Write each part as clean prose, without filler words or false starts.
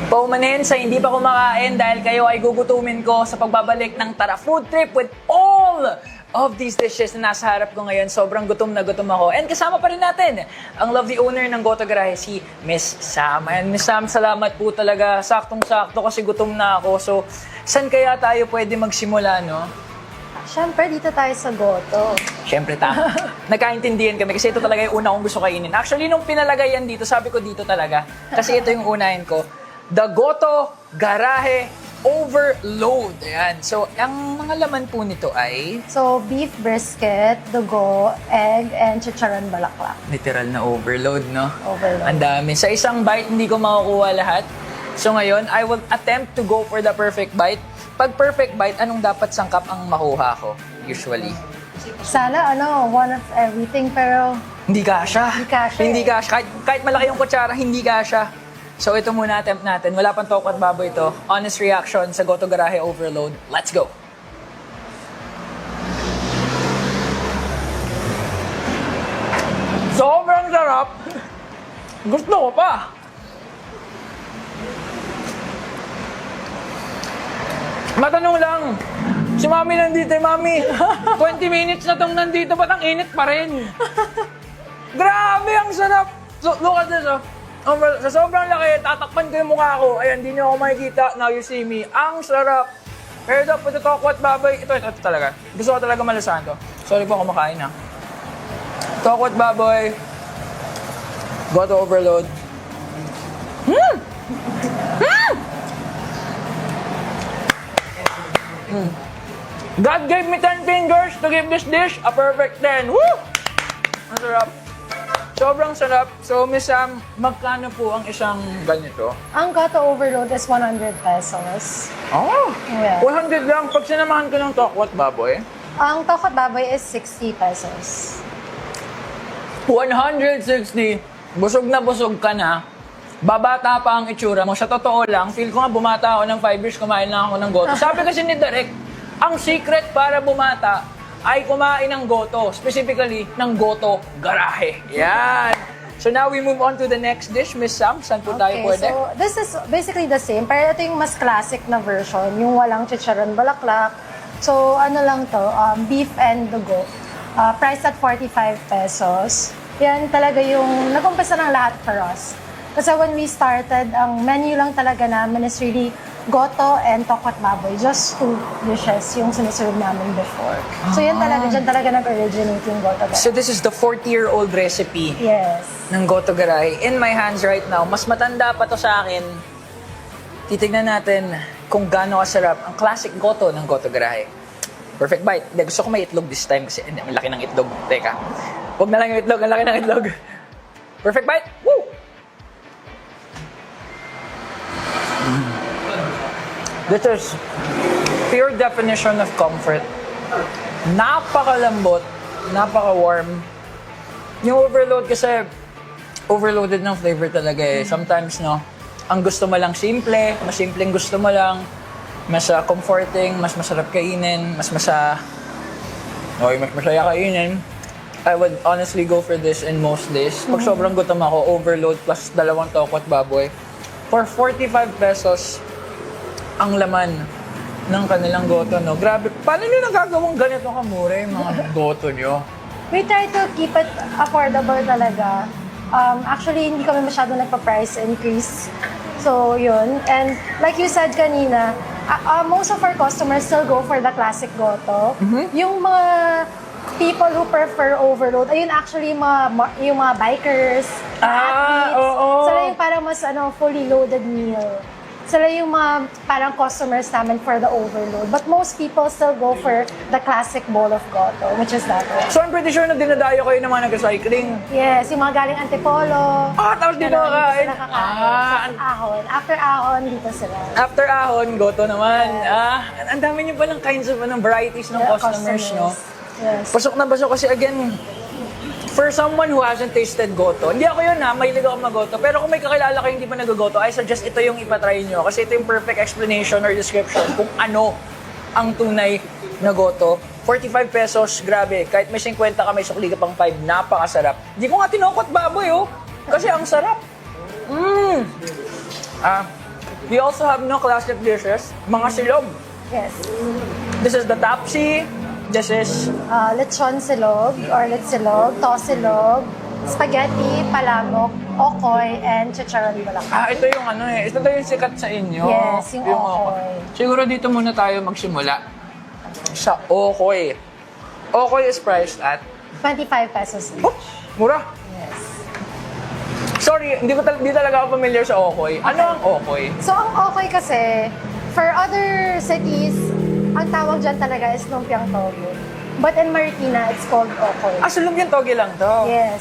Paumanin sa hindi pa kumakain dahil kayo ay gugutumin ko sa pagbabalik ng Tara Food Trip with all of these dishes na nasa harap ko ngayon. Sobrang gutom na gutom ako. And kasama pa rin natin ang lovely owner ng Goto Garahe, si Miss Sam. And Miss Sam, salamat po talaga. Saktong-sakto kasi gutom na ako. So, saan kaya tayo pwede magsimula, no? Siyempre, dito tayo sa Goto. Siyempre, nagkaintindihan kami kasi ito talaga yung una kong gusto kainin. Actually, nung pinalagay yan dito, sabi ko dito talaga. Kasi ito yung unahin ko. The Goto Garahe Overload. Ayan. So, ang mga laman po nito ay... So, beef brisket, dugo, egg, and chicharon balaklak. Literal na overload, no? Overload. Ang dami. Sa isang bite, hindi ko makukuha lahat. So ngayon, I will attempt to go for the perfect bite. Pag perfect bite, anong dapat sangkap ang makuha ko? Usually. Sana, one of everything, pero Hindi kasha. Hindi kasha Hindi eh. kasha. Kahit malaki yung kutsara, hindi kasha. So ito muna attempt natin. Wala pang toko at baboy ito. Honest reaction sa Goto Garahe Overload. Let's go! Sobrang sarap! Gusto ko pa! Matanong lang, si Mami nandito, Mami. 20 minutes na tong nandito, ba't ang init pa rin? Grabe, ang sarap! So, look at this, oh. Sa sobrang laki, tatakpan ko yung mukha ko. Ayan, hindi nyo ako makikita. Now you see me. Ang sarap! Pero ito, pati toko at baboy. Ito talaga. Gusto ko talaga malasahan to. Sorry po, kumakain na. Toko at baboy. Goto Overload. God gave me 10 fingers to give this dish a perfect 10. Woo! Ang sarap. Sobrang sarap. So, Miss Sam, magkano po ang isang ganito? ang Goto Overload is 100 pesos. Oh! Yeah. 100 lang. Pag sinamahan ko ng toko at baboy, Ang tokot baboy is 60 pesos. 160. Busog na busog ka na. Babata pa ang itsura mo. Sa totoo lang, feel ko nga bumata ako ng 5 years, kumain lang ako ng goto. Sabi kasi ni Direk, ang secret para bumata ay kumain ng goto. Specifically, ng Goto Garahe. Yan. So now we move on to the next dish. Miss Sam, saan po tayo pwede? So this is basically the same, pero ito yung mas classic na version, yung walang chicharon balaklak. So ano lang to, beef and dugo. Priced at 45 pesos. Yan talaga yung nag-umpisa ng lahat for us. Kasi when we started, ang menu lang talaga namin is really goto and toko at baboy. Just 2 dishes yung sinuserve namin before. So yan talaga, dyan talaga nag-originate yung goto. So this is the 40-year-old recipe Yes. ng Goto Garahe. In my hands right now, mas matanda pa to sa akin. Titignan natin kung gaano kasarap ang classic goto ng Goto Garahe. Perfect bite. Hindi, gusto ko may itlog this time kasi ang laki ng itlog. Teka. Huwag na lang yung itlog. Ang laki ng itlog. Perfect bite. Woo! This is pure definition of comfort. Napakalambot. Napaka-warm. Yung overload kasi overloaded ng flavor talaga eh. Sometimes, no, ang gusto mo lang simple, mas simpleng gusto mo lang, mas comforting, mas masarap kainin, mas masaya kainin. I would honestly go for this in most days. Pag sobrang gutom ako, overload plus 2 toko at baboy. For 45 pesos, ang laman ng kanilang goto, no? Grabe, paano nyo nagagawang ganito kamura yung mga goto nyo? We try to keep it affordable talaga. Actually, hindi kami masyado nagpa-price increase. So, yun. And like you said kanina, most of our customers still go for the classic goto. Yung mga people who prefer overload, ayun actually yung mga bikers, athletes. Oo. Sila yung parang mas fully loaded meal. Sila yung mga parang customers namin for the overload. But most people still go for the classic bowl of goto, which is that one. So I'm pretty sure na dinadayo kayo ng mga nag-cycling. Yes, yung mga galing Antipolo. Tapos dito Ganon, kakain. dito sila kakain. Ahon. After ahon, dito sila. After ahon, goto naman. Ang dami niyo pa ng kinds of varieties ng customers, no? Yes. Pasok na pasok kasi again, for someone who hasn't tasted goto, hindi ako yun mahilig ako mag-goto. Pero kung may kakilala kayo hindi pa nag-goto, I suggest ito yung ipatry nyo. Kasi ito yung perfect explanation or description kung ano ang tunay na goto. 45 pesos, grabe. Kahit may 50 ka, may sukli ka pang 5, napakasarap. Hindi ko nga tinokot baboy, oh. Kasi ang sarap. we also have no classic dishes, mga silog. Yes. This is the tapsi. This is Lechon silog or letsilog, tosilog, spaghetti, palabok, okoy, and chicharon bulaklak. ito yung ano eh. Ito yung sikat sa inyo. Yes, yung okoy. Siguro dito muna tayo magsimula. Sa okoy. Okoy is priced at 25 pesos each. oops, mura. Yes. Sorry, di talaga ako familiar sa okoy. Ano ang okoy? So, ang okoy kasi, for other cities, ang tawag dyan talaga is lumpiang toge. But in Marikina, it's called okoy. Sulog yung toge lang to. Yes.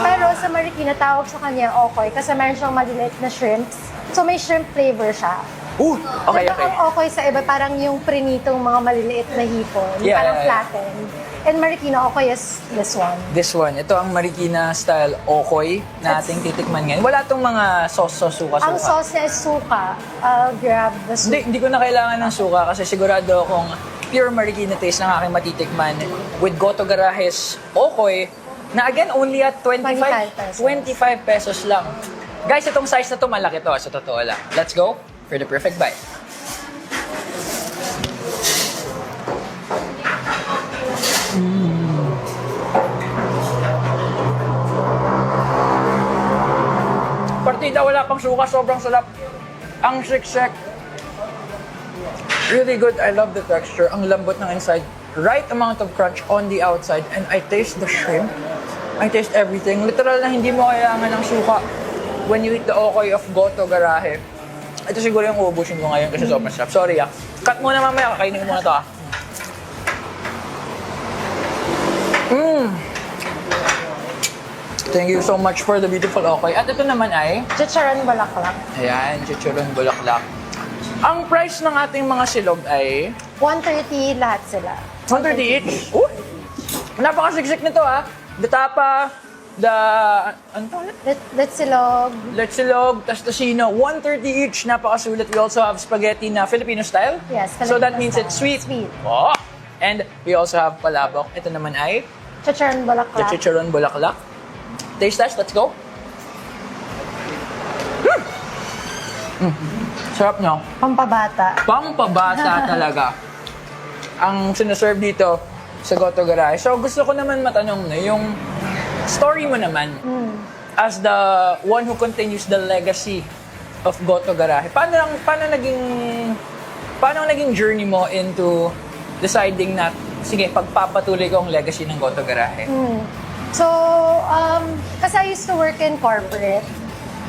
Pero sa Marikina, tawag sa kanya okoy kasi meron siyang maliliit na shrimps. So, may shrimp flavor siya. Okay, Diba okay. ang okoy sa iba, parang yung prinitong mga maliliit na hipon. Yeah, parang yeah, yeah. flattened. In Marikina, okoy is this one. This one, ito ang Marikina style okoy na ating titikman ngayon. Wala tong mga sauce, suka-suka. Ang sauce niya is suka. I'll grab the suka. Hindi ko na kailangan ng suka kasi sigurado akong pure Marikina taste ng aking matitikman with Goto Garahe's okoy na again only at 25 pesos. 25 pesos lang. Guys, itong size na to malaki to sa totoo lang. Let's go for the perfect bite. Partida, wala pang suka, sobrang sarap. Ang siksik. Really good. I love the texture. Ang lambot ng inside. Right amount of crunch on the outside. And I taste the shrimp. I taste everything. Literal na hindi mo kailangan ng suka when you eat the okoy of Goto Garahe. Ito siguro yung uubusin ko ngayon kasi sobrang sarap. Sorry ah. Cut muna mamaya. Kakainin ko muna to ah. Thank you so much for the beautiful okoy. At ito naman ay, Chicharon bulaklak. ayan, chicharon bulaklak. Ang price ng ating mga silog ay 130 lahat sila. 130 each. Napakasiksik nito ah. The tapa, the, ano to ulit? Let's silog. Letsilog, tas tocino, 130 each. Napakasulit. We also have spaghetti na Filipino style. Yes, So that Filipino means style. it's sweet. Sweet. Oh. And we also have palabok. Ito naman ay Chicharon the bulaklak. chicharon bulaklak. Taste test, let's go. Sarap no? Pampabata. Pangpabata talaga ang sinaserve dito sa Goto Garahe. So gusto ko naman matanong na yung story mo naman as the one who continues the legacy of Goto Garahe. Paano naging journey mo into deciding na sige, pagpapatuloy ko ang legacy ng Goto Garahe? So, kasi I used to work in corporate.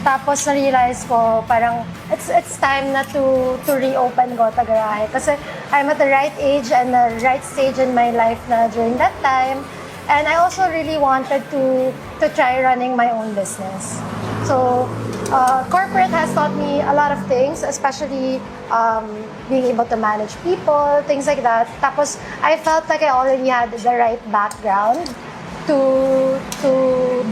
Tapos na-realize ko parang it's time na to reopen Goto Garahe. Kasi I'm at the right age and the right stage in my life na during that time. And I also really wanted to try running my own business. So, corporate has taught me a lot of things, especially being able to manage people, things like that. Tapos, I felt like I already had the right background to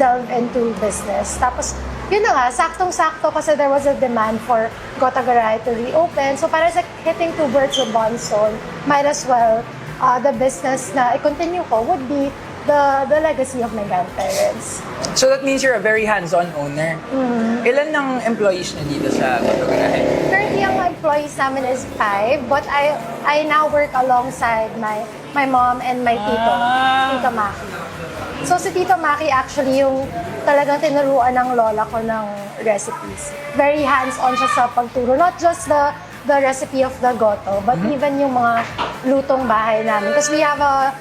delve into business. Tapos, yun na nga, saktong-sakto kasi there was a demand for Goto Garahe to reopen. So, para sa hitting two birds with one stone, might as well, the business na i-continue ko would be the legacy of my grandparents. So that means you're a very hands-on owner. Ilan ng employees na dito sa Goto Garahe? Currently, ang employees namin is 5, but I now work alongside my mom and my Tito Maki. So si Tito Maki actually yung talagang tinuruan ng lola ko ng recipes. Very hands-on siya sa pagturo. Not just the recipe of the goto, but even yung mga lutong bahay namin. Because we have a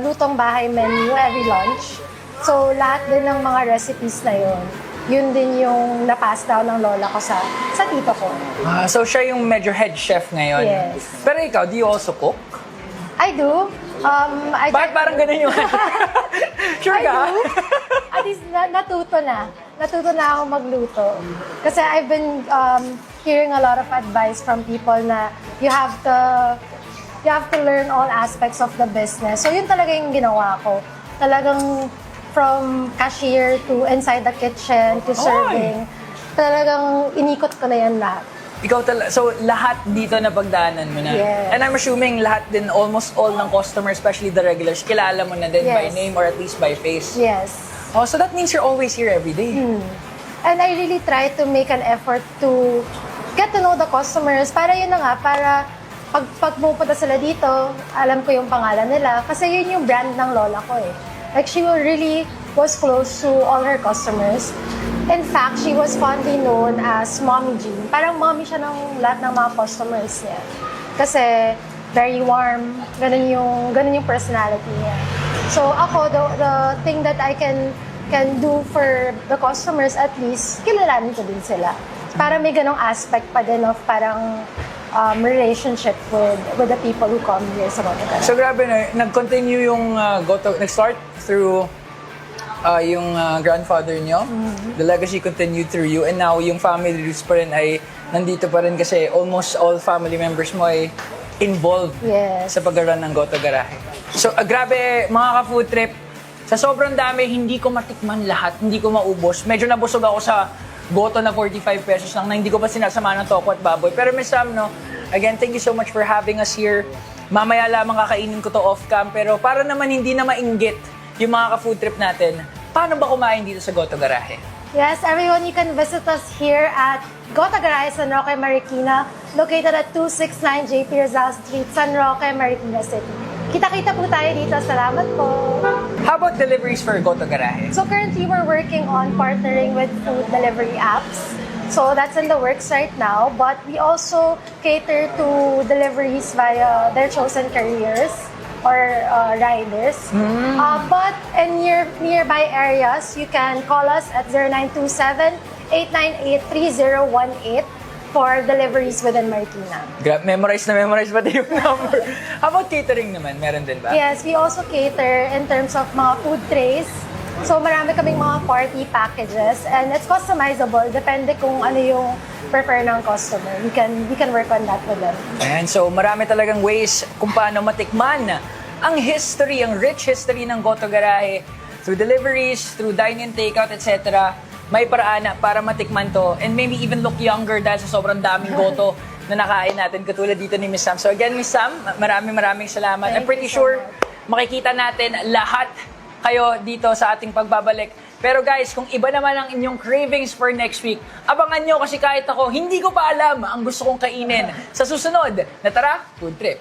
lutong bahay menu every lunch. So lahat din ng mga recipes na yun din yung na-pass down ng lola ko sa tito ko. So siya yung medyo head chef ngayon. Yes. Pero ikaw, do you also cook? I do. Bakit parang ganun yung Sure I ka? do. At least natuto na. Natuto na ako magluto. Kasi I've been hearing a lot of advice from people na you have to learn all aspects of the business. So yun talaga yung ginawa ko. Talagang from cashier to inside the kitchen to serving. Talagang inikot ko na yan lahat. So lahat dito na pagdaanan mo na. Yes. And I'm assuming lahat din, almost all ng customers, especially the regulars, kilala mo na din by Yes. name or at least by face. Yes. Oh, so that means you're always here every day. And I really try to make an effort to get to know the customers. Para yun na nga, para pag pupunta sila dito, alam ko yung pangalan nila. Kasi yun yung brand ng lola ko eh. Like, she really was close to all her customers. In fact, she was fondly known as Mommy Jean. Parang mommy siya ng lahat ng mga customers niya. Kasi very warm, ganun yung personality niya. So ako, the thing that I can do for the customers, at least, kilalanin ko din sila. Para may ganong aspect pa din of parang relationship with the people who come here sa Goto Garahe. So grabe na, nag-continue yung nag-start through yung grandfather nyo. The legacy continued through you, and now yung family roots pa rin ay nandito pa rin kasi almost all family members mo ay involved Yes. sa pag-run ng Goto Garahe. So grabe mga ka-food trip, sa sobrang dami, hindi ko matikman lahat, hindi ko maubos. Medyo nabusog ako sa Goto na 45 pesos lang na hindi ko pa sinasama ng toko at baboy. Pero Miss Sam, no, again, thank you so much for having us here. Mamaya lamang kakainin ko to off-cam, pero para naman hindi na mainggit yung mga ka-food trip natin, paano ba kumain dito sa Goto Garahe? Yes, everyone, you can visit us here at Goto Garahe, San Roque, Marikina, located at 269 JP Rizal Street, San Roque, Marikina City. Kita-kita po tayo dito. Salamat po. How about deliveries for Goto Garahe? So currently, we're working on partnering with food delivery apps. So that's in the works right now. But we also cater to deliveries via their chosen carriers or riders. But in nearby areas, you can call us at 0927-898-3018 for deliveries within Marikina. Memorize pati yung number. How about catering naman? Meron din ba? Yes, we also cater in terms of mga food trays. So marami kaming mga party packages and it's customizable depende kung ano yung prefer ng customer. We can work on that with them. Ayan, so marami talagang ways kung paano matikman ang history, ang rich history ng Goto Garahe through deliveries, through dine-in, takeout, etc. May paraan para matikman to and maybe even look younger dahil sa sobrang daming goto na nakain natin katulad dito ni Miss Sam. So again, Miss Sam, maraming salamat. I'm pretty sure makikita natin lahat kayo dito sa ating pagbabalik. Pero guys, kung iba naman ang inyong cravings for next week, abangan nyo kasi kahit ako, hindi ko pa alam ang gusto kong kainin sa susunod na Tara Food Trip.